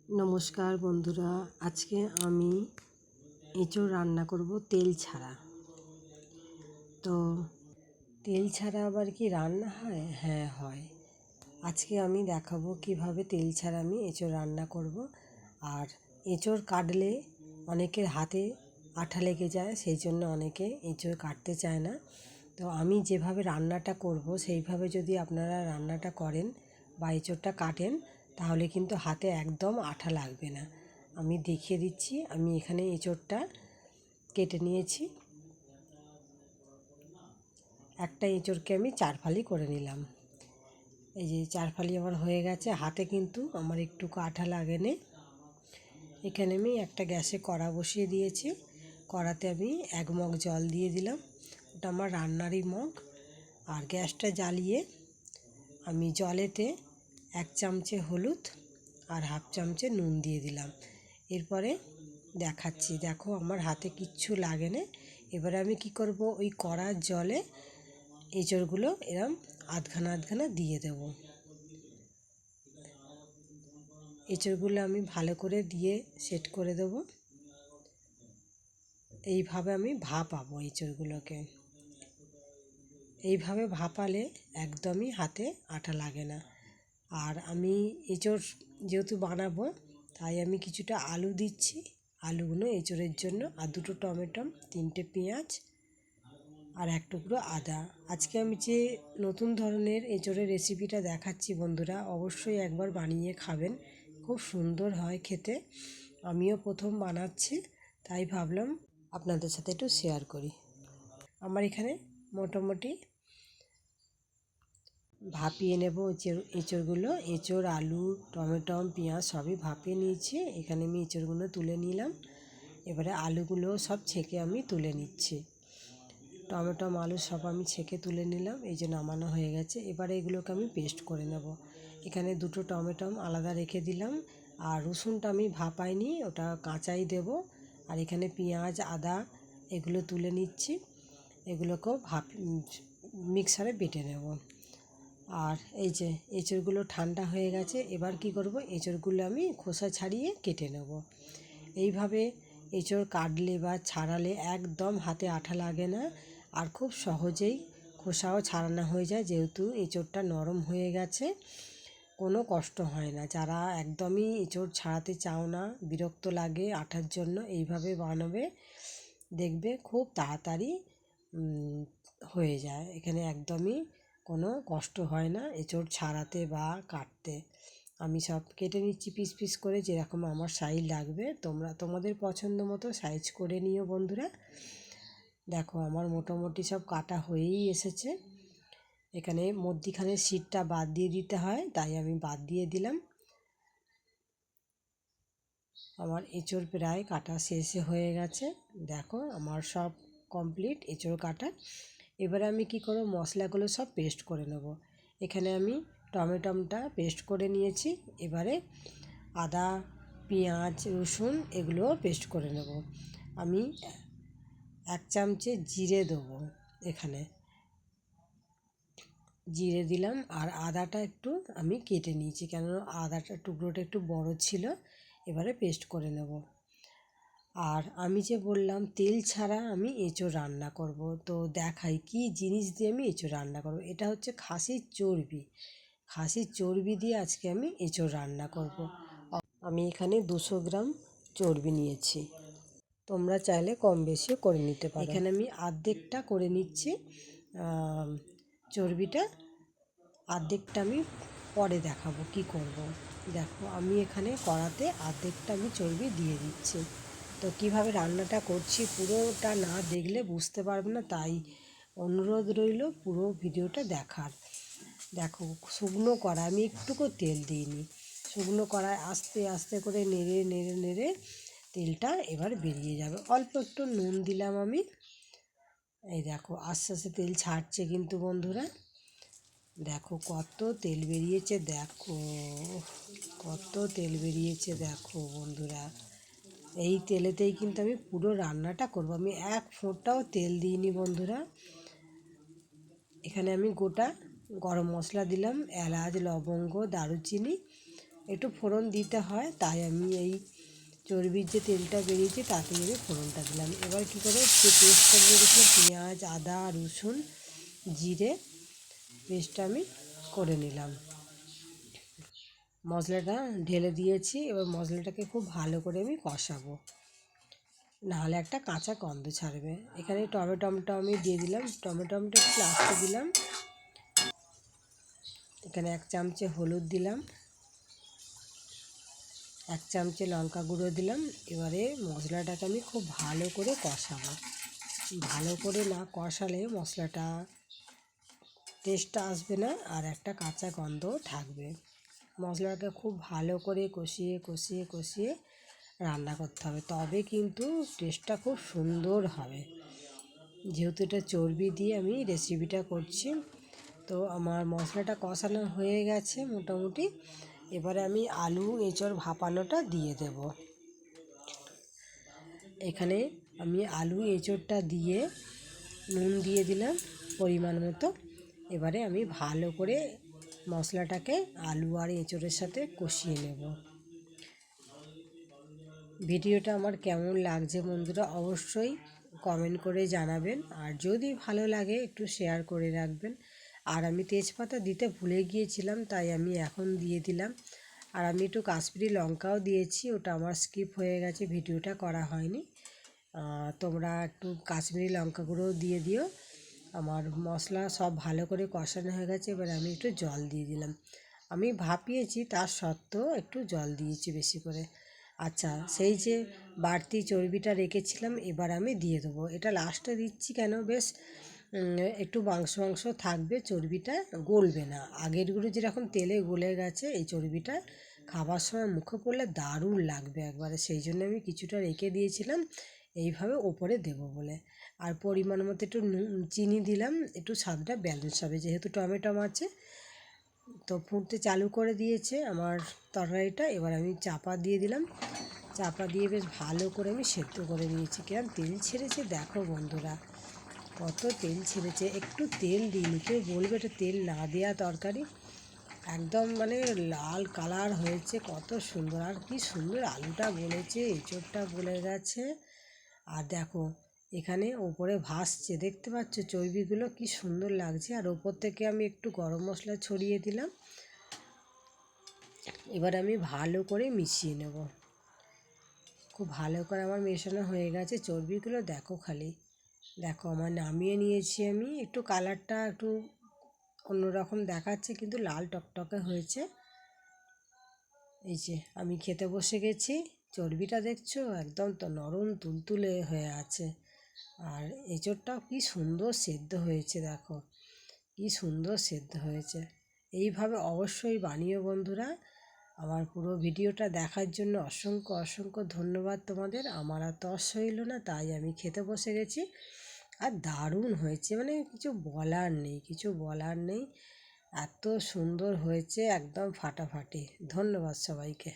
নমস্কার বন্ধুরা, আজকে আমি এঁচোড় রান্না করব তেল ছাড়া। তো তেল ছাড়া আবার কি রান্না হয়? হ্যাঁ হয়। আজকে আমি দেখাবো কিভাবে তেল ছাড়া আমি এঁচোড় রান্না করব। আর এঁচোড় কাটলে অনেকের হাতে আঠা লেগে যায়, সেই জন্য অনেকে এঁচোড় কাটতে চায় না। তো আমি যেভাবে রান্নাটা করব সেইভাবে যদি আপনারা রান্নাটা করেন বা এঁচোড়টা কাটেন, তাহলে কিন্তু হাতে একদম আঠা লাগবে না। আমি দেখিয়ে দিচ্ছি। আমি এখানে এঁচোড়টা কেটে নিয়েছি। একটা এঁচোড়কে আমি 4 ফালি করে নিলাম। এই যে 4 ফালি আমার হয়ে গেছে। হাতে কিন্তু আমার একটু আঠা লাগেনি। এখানে আমি একটা গ্যাসে কড়া বসিয়ে দিয়েছি। কড়াতে আমি 1 মগ জল দিয়ে দিলাম। ওটা আমার রান্নারই মগ। আর গ্যাসটা জ্বালিয়ে আমি জলেতে 1 চামচে হলুদ আর হাফ চামচে নুন দিয়ে দিলাম। এরপরে দেখাচ্ছি, দেখো আমার হাতে কিচ্ছু লাগে না। এবারে আমি কি করব, ওই কড়ার জলে এঁচোড়গুলো এরম আধখানা দিয়ে দেব। এঁচোড়গুলো আমি ভালো করে দিয়ে সেট করে দেব। এইভাবে আমি ভাপাবো এঁচোড়গুলোকে। এইভাবে ভাপালে একদমই হাতে আঠা লাগে না। আর আমি এঁচোড় যেহেতু বানাবো, তাই আমি কিছুটা আলু দিচ্ছি। আলুগুলো এঁচোড়ের জন্য। আর 2টো টমেটো, 3টে পেঁয়াজ আর 1 টুকরো আদা। আজকে আমি যে নতুন ধরনের এঁচোড়ের রেসিপিটা দেখাচ্ছি বন্ধুরা, অবশ্যই একবার বানিয়ে খাবেন। খুব সুন্দর হয় খেতে। আমিও প্রথম বানাচ্ছি, তাই ভাবলাম আপনাদের সাথে একটু শেয়ার করি। আমার এখানে মোটামুটি ভাপিয়ে নেব এঁচোড়গুলো। এঁচোড়, আলু, টমেটো, পেঁয়াজ সবই ভাপিয়ে নিয়েছি। এখানে আমি এঁচোড়গুলো তুলে নিলাম। এবারে আলুগুলো সব ছেঁকে আমি তুলে নিচ্ছি। টমেটো, আলু সব আমি ছেঁকে তুলে নিলাম। এই যে নামানো হয়ে গেছে। এবারে এগুলোকে আমি পেস্ট করে নেব। এখানে 2টো টমেটো আলাদা রেখে দিলাম। আর রসুনটা আমি ভাপাইনি, ওটা কাঁচাই দেব। আর এখানে পেঁয়াজ, আদা এগুলো তুলে নিচ্ছি। এগুলোকেও মিক্সারে বেটে নেব। আর এই যে এঁচোড়গুলো ঠান্ডা হয়ে গেছে। এবার কি করব, এঁচোড়গুলো আমি খোসা ছাড়িয়ে কেটে নেব। এইভাবে এঁচোড় কাটলে বা ছাড়ালে একদম হাতে আঠা লাগে না। আর খুব সহজেই খোসাও ছাড়ানো হয়ে যায়, যেহেতু এঁচোড়টা নরম হয়ে গেছে। কোনো কষ্ট হয় না। যারা একদমই এঁচোড় ছাড়াতে চাও না, বিরক্ত লাগে আঠার জন্য, এইভাবে বানাবে, দেখবে খুব তাড়াতাড়ি হয়ে যায়। এখানে একদমই কোনো কষ্ট হয় না এঁচোড় ছাড়াতে বা কাটতে। আমি সব কেটে নিচ্ছি পিস পিস করে, যেরকম আমার সাইজ লাগবে। তোমরা তোমাদের পছন্দ মতো সাইজ করে নিও বন্ধুরা। দেখো আমার মোটামুটি সব কাটা হয়েই এসেছে। এখানে মধ্যিখানে সিটটা বাদ দিয়ে দিতে হয়, তাই আমি বাদ দিয়ে দিলাম। আমার এঁচোড় প্রায় কাটা শেষে হয়ে গেছে। দেখো আমার সব কমপ্লিট এঁচোড় কাটা। এবারে আমি কি করব, মশলাগুলো সব পেস্ট করে নেব। এখানে আমি টমেটোটা পেস্ট করে নিয়েছি। এবারে আদা, পেঁয়াজ, রসুন এগুলোও পেস্ট করে নেব। আমি 1 চামচে জিরে দেবো। এখানে জিরে দিলাম। আর আদাটা একটু আমি কেটে নিয়েছি, কেন আদাটা টুকরোটা একটু বড় ছিল। এবারে পেস্ট করে নেব। আর আমি যে বললাম তেল ছাড়া আমি এঁচোড় রান্না করব, তো দেখাই কি জিনিস দিয়ে আমি এঁচোড় রান্না করব। এটা হচ্ছে খাসির চর্বি। খাসির চর্বি দিয়ে আজকে আমি এঁচোড় রান্না করব। আমি এখানে 200 গ্রাম চর্বি নিয়েছি। তোমরা চাইলে কম বেশি করে নিতে পারো। এখানে আমি অর্ধেকটা করে নিচ্ছি চর্বিটা। অর্ধেকটা আমি পরে দেখাবো কি করব। দেখো আমি এখানে কড়াতে অর্ধেকটা আমি চর্বি দিয়ে দিচ্ছি। তো কিভাবে রান্নাটা করছি পুরোটা না দেখলে বুঝতে পারবে না, তাই অনুরোধ রইল পুরো ভিডিওটা দেখার। দেখো শুকনো কড়া, আমি একটুকু তেল দিইনি। শুকনো কড়ায় আস্তে আস্তে করে নেড়ে নেড়ে নেড়ে তেলটা এবার বেরিয়ে যাবে। অল্প একটু নুন দিলাম আমি। এই দেখো আস্তে আস্তে তেল ছাড়ছে কিন্তু বন্ধুরা। দেখো কত তেল বেরিয়েছে, দেখো কত তেল বেরিয়েছে দেখো বন্ধুরা। এই তেলেতেই কিন্তু আমি পুরো রান্নাটা করব। আমি 1 ফোঁটাও তেল দিইনি বন্ধুরা। এখানে আমি গোটা গরম মশলা দিলাম, এলাচ, লবঙ্গ, দারুচিনি একটু ফোড়ন দিতে হয়, তাই আমি এই চর্বির যে তেলটা বেরিয়েছে তাতেই আমি ফোড়নটা দিলাম। এবার কী করে যে পেস্টটা দিয়ে রেখেছিলাম পেঁয়াজ, আদা, রসুন, জিরে পেস্টটা আমি করে নিলাম। মশলাটা ঢেলে দিয়েছি, এবার মশলাটাকে খুব ভালো করে আমি কষাবো, নাহলে একটা কাঁচা গন্ধ ছাড়বে। এখানে টমেটোটা আমি দিয়ে দিলাম, টমেটোটা একটু লাস্টে দিলাম। এখানে 1 চামচে হলুদ দিলাম, 1 চামচে লঙ্কা গুঁড়ো দিলাম। এবারে মশলাটাকে আমি খুব ভালো করে কষাবো। ভালো করে না কষালে মশলাটা টেস্টটা আসবে না, আর একটা কাঁচা গন্ধও থাকবে। মশলাটা খুব ভালো করে কষিয়ে কষিয়ে কষিয়ে রান্না করতে হবে, তবে কিন্তু টেস্টটা খুব সুন্দর হবে। যেহেতু এটা চর্বি দিয়ে আমি রেসিপিটা করছি, তো আমার মশলাটা কষানো হয়ে গেছে মোটামুটি। এবারে আমি আলু এঁচোড় ভাপানোটা দিয়ে দেব। এখানে আমি আলু এঁচোড়টা দিয়ে নুন দিয়ে দিলাম পরিমাণ মতো। এবারে আমি ভালো করে মশলাটাকে আলু আর এঁচোড়ের সাথে কষিয়ে নেব। ভিডিওটা আমার কেমন লাগছে বন্ধুরা অবশ্যই কমেন্ট করে জানাবেন, আর যদি ভালো লাগে একটু শেয়ার করে রাখবেন। আর আমি তেজপাতা দিতে ভুলে গিয়েছিলাম, তাই আমি এখন দিয়ে দিলাম। আর আমি একটু কাশ্মীরি লঙ্কাও দিয়েছি, ওটা আমার স্কিপ হয়ে গেছে, ভিডিওটা করা হয়নি। তোমরা একটু কাশ্মীরি লঙ্কা গুঁড়োও দিয়ে দিও। আমার মশলা সব ভালো করে কষানো হয়ে গেছে, এবার আমি একটু জল দিয়ে দিলাম। আমি ভাপিয়েছি, তার সত্ত্বেও একটু জল দিয়েছি বেশি করে। আচ্ছা, সেই যে বাড়তি চর্বিটা রেখেছিলাম এবার আমি দিয়ে দেবো। এটা লাস্টে দিচ্ছি কেন, বেশ একটু মাংস মাংস থাকবে, চর্বিটা গলবে না। আগেরগুলো যেরকম তেলে গলে গেছে, এই চর্বিটা খাবার সময় মুখে পড়লে দারুণ লাগবে একবারে, সেই জন্য আমি কিছুটা রেখে দিয়েছিলাম এইভাবে ওপরে দেবো বলে। আর পরিমাণ মতো একটু চিনি দিলাম, একটু স্বাদটা ব্যালেন্স হবে, যেহেতু টমেটো আছে। তো ফুটতে চালু করে দিয়েছে আমার তরকারিটা, এবার আমি চাপা দিয়ে দিলাম। চাপা দিয়ে বেশ ভালো করে আমি সেদ্ধ করে নিয়েছি। কেমন তেল ছেড়েছে দেখো বন্ধুরা, কত তেল ছেড়েছে। একটু তেল দিইনি, কেউ বলবে এটা তেল না দেওয়া তরকারি। একদম মানে লাল কালার হয়েছে, কত সুন্দর। আর কি সুন্দর আলুটা গলেছে, এঁচোড়টা গলে গেছে। আর দেখো এখানে ওপরে ভাসছে, দেখতে পাচ্ছ চর্বিগুলো কি সুন্দর লাগছে। আর ওপর থেকে আমি একটু গরম মশলা ছড়িয়ে দিলাম। এবার আমি ভালো করে মিশিয়ে নেব। খুব ভালো করে আমার মেশানো হয়ে গেছে। চর্বিগুলো দেখো খালি, দেখো আমার নামিয়ে নিয়েছি আমি। একটু কালারটা একটু অন্যরকম দেখাচ্ছে, কিন্তু লাল টকটকে হয়েছে। এই যে আমি খেতে বসে গেছি। চর্বিটা দেখছো একদম তো নরম তুলতুলে হয়ে আছে। আর এঁচোড়টাও কি সুন্দর সেদ্ধ হয়েছে, দেখো কি সুন্দর সেদ্ধ হয়েছে। এইভাবে অবশ্যই বানিও বন্ধুরা। আমার পুরো ভিডিওটা দেখার জন্য অসংখ্য অসংখ্য ধন্যবাদ তোমাদের। আমার আর তর সইল না, তাই আমি খেতে বসে গেছি। আর দারুণ হয়েছে, মানে কিছু বলার নেই, কিছু বলার নেই। এত সুন্দর হয়েছে, একদম ফাটাফাটি। ধন্যবাদ সবাইকে।